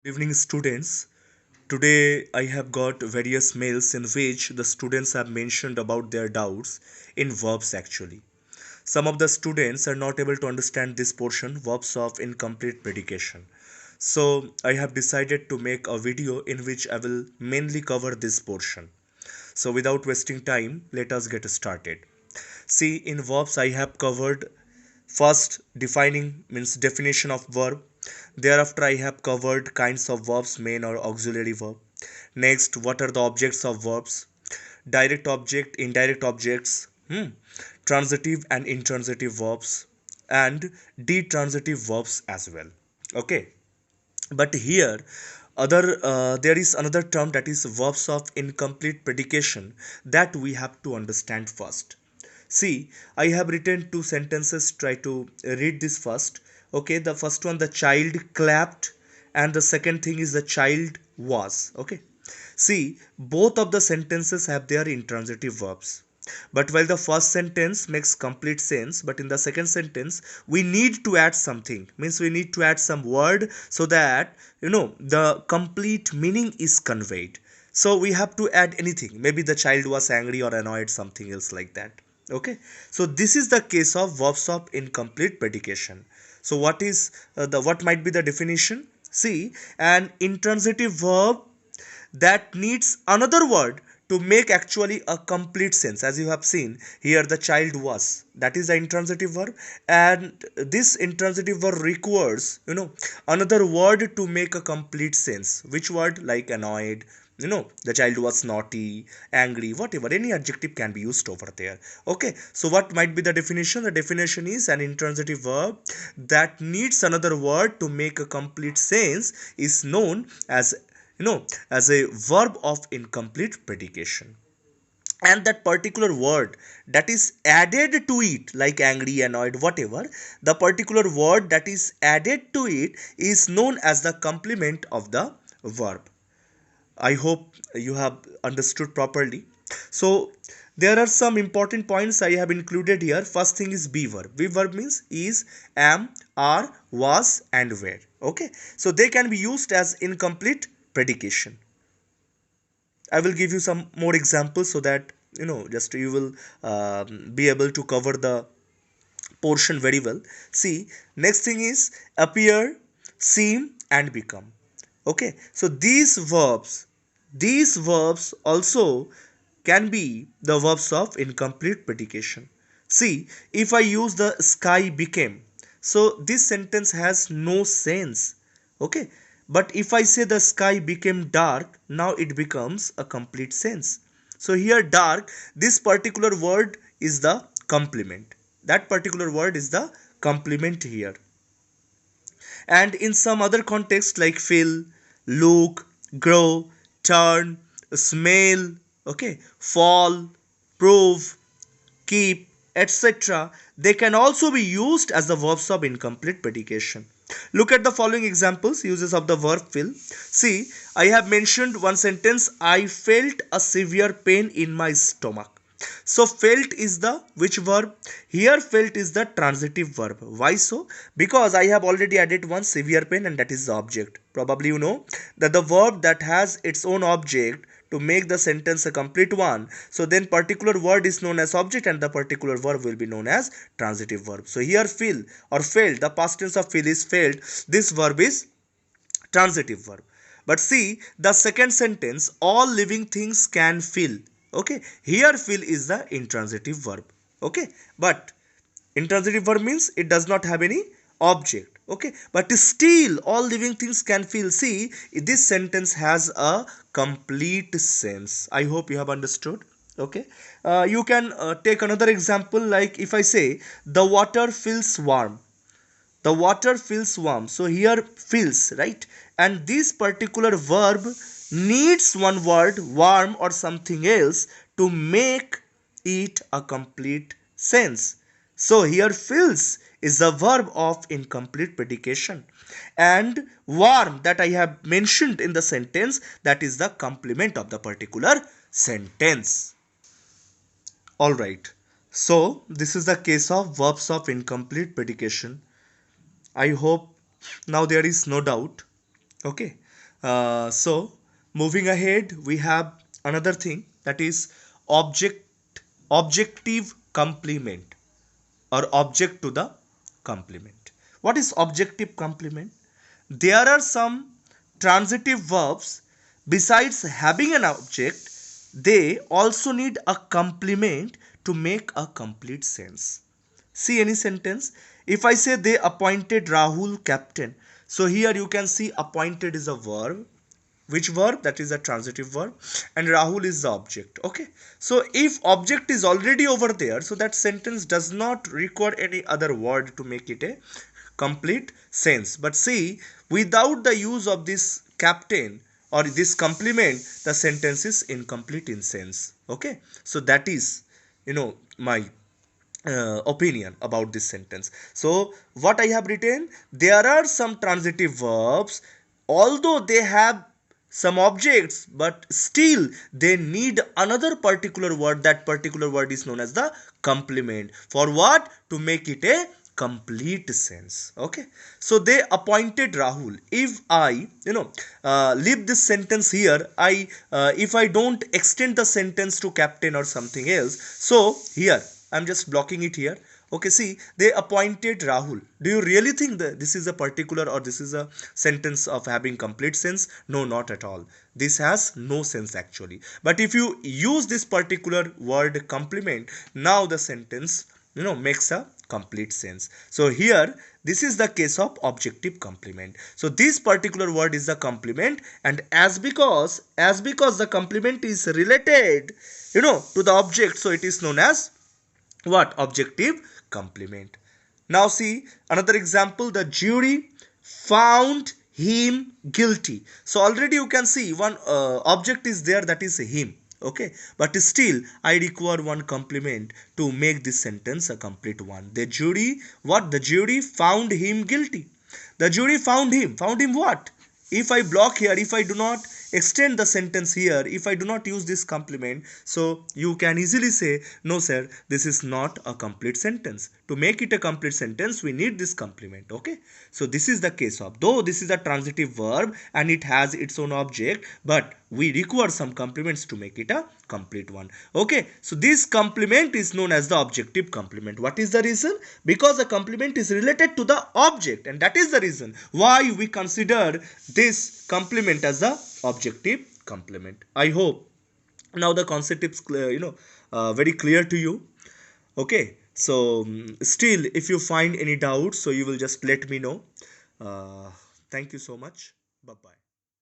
Good evening, students. Today I have got various mails in which the students have mentioned about their doubts in verbs actually. Some of the students are not able to understand this portion, verbs of incomplete predication. So I have decided to make a video in which I will mainly cover this portion. So without wasting time, let us get started. See, in verbs I have covered first defining means definition of verb. Thereafter I have covered kinds of verbs, main or auxiliary verb. Next, what are the objects of verbs? Direct object, indirect objects, transitive and intransitive verbs, and detransitive verbs as well. Okay, but here there is another term, that is verbs of incomplete predication, that we have to understand first. See, I have written two sentences. Try to read this first. Okay, the first one, the child clapped, and the second thing is the child was. Okay, see, both of the sentences have their intransitive verbs. But while the first sentence makes complete sense, but in the second sentence, we need to add something. Means we need to add some word so that, the complete meaning is conveyed. So we have to add anything. Maybe the child was angry or annoyed, something else like that. Okay. So this is the case of verbs of incomplete predication. So what might be the definition? See, an intransitive verb that needs another word to make actually a complete sense. As you have seen here, the child was, that is the intransitive verb, and this intransitive verb requires another word to make a complete sense. Which word? Like annoyed, the child was naughty, angry, whatever, any adjective can be used over there. Okay, so what might be the definition? The definition is an intransitive verb that needs another word to make a complete sense is known as as a verb of incomplete predication. And that particular word that is added to it, like angry, annoyed, whatever, the particular word that is added to it is known as the complement of the verb. I hope you have understood properly. So there are some important points I have included here. First thing is be verb. Be verb means is, am, are, was, and were. Okay, so they can be used as incomplete predication. I will give you some more examples so that just you will be able to cover the portion very well. See, next thing is appear, seem, and become. Okay, so these verbs also can be the verbs of incomplete predication. See, if I use the sky became, so this sentence has no sense. Okay, but if I say the sky became dark, now it becomes a complete sense. So here dark, this particular word is the complement. That particular word is the complement here. And in some other context like feel, look, grow, turn, smell, okay, fall, prove, keep, etc., they can also be used as the verbs of incomplete predication. Look at the following examples, uses of the verb feel. See, I have mentioned one sentence, I felt a severe pain in my stomach. So felt is the which verb? Here felt is the transitive verb. Why so? Because I have already added one severe pain, and that is the object. Probably you know that the verb that has its own object to make the sentence a complete one, so then particular word is known as object and the particular verb will be known as transitive verb. So here feel or felt, the past tense of feel is felt, this verb is transitive verb. But see the second sentence, all living things can feel. Okay, here feel is the intransitive verb. Okay, but intransitive verb means it does not have any object. Okay, but still all living things can feel. See, this sentence has a complete sense. I hope you have understood. Okay, you can take another example, like if I say the water feels warm. The water feels warm, so here feels, right? And this particular verb needs one word, warm or something else, to make it a complete sense. So here feels is the verb of incomplete predication, and warm that I have mentioned in the sentence, that is the complement of the particular sentence. All right, so this is the case of verbs of incomplete predication. I hope now there is no doubt. Okay. So moving ahead, we have another thing, that is objective complement, or object to the complement. What is objective complement? There are some transitive verbs, besides having an object, they also need a complement to make a complete sense. See any sentence. If I say they appointed Rahul captain, so here you can see appointed is a verb. Which verb? That is a transitive verb, and Rahul is the object. Okay, so if object is already over there, so that sentence does not require any other word to make it a complete sense. But see, without the use of this captain or this complement, the sentence is incomplete in sense. Okay, so that is, my opinion about this sentence. So what I have written, there are some transitive verbs, although they have some objects, but still they need another particular word. That particular word is known as the complement. For what? To make it a complete sense. Okay, so they appointed Rahul. If I leave this sentence here, if I don't extend the sentence to captain or something else, so here I'm just blocking it here. Okay, see, they appointed Rahul. Do you really think that this is a particular, or this is a sentence of having complete sense? No, not at all. This has no sense actually. But if you use this particular word complement, now the sentence makes a complete sense. So here this is the case of objective complement. So this particular word is the complement, and as because the complement is related to the object, so it is known as what? Objective complement. Now see another example. The jury found him guilty. So already you can see one object is there, that is him. Okay, but still I require one complement to make this sentence a complete one. The jury, what? The jury found him guilty. The jury found him what? If I block here, if I do not extend the sentence here, if I do not use this complement, so you can easily say, no sir, this is not a complete sentence. To make it a complete sentence, we need this complement. Okay, so this is the case of, though this is a transitive verb and it has its own object, but we require some complements to make it a complete one. Okay, so this complement is known as the objective complement. What is the reason? Because the complement is related to the object, and that is the reason why we consider this complement as the objective complement. I hope now the concept is clear, very clear to you. Okay, so still if you find any doubts, so you will just let me know. uh, Thank you so much. Bye bye.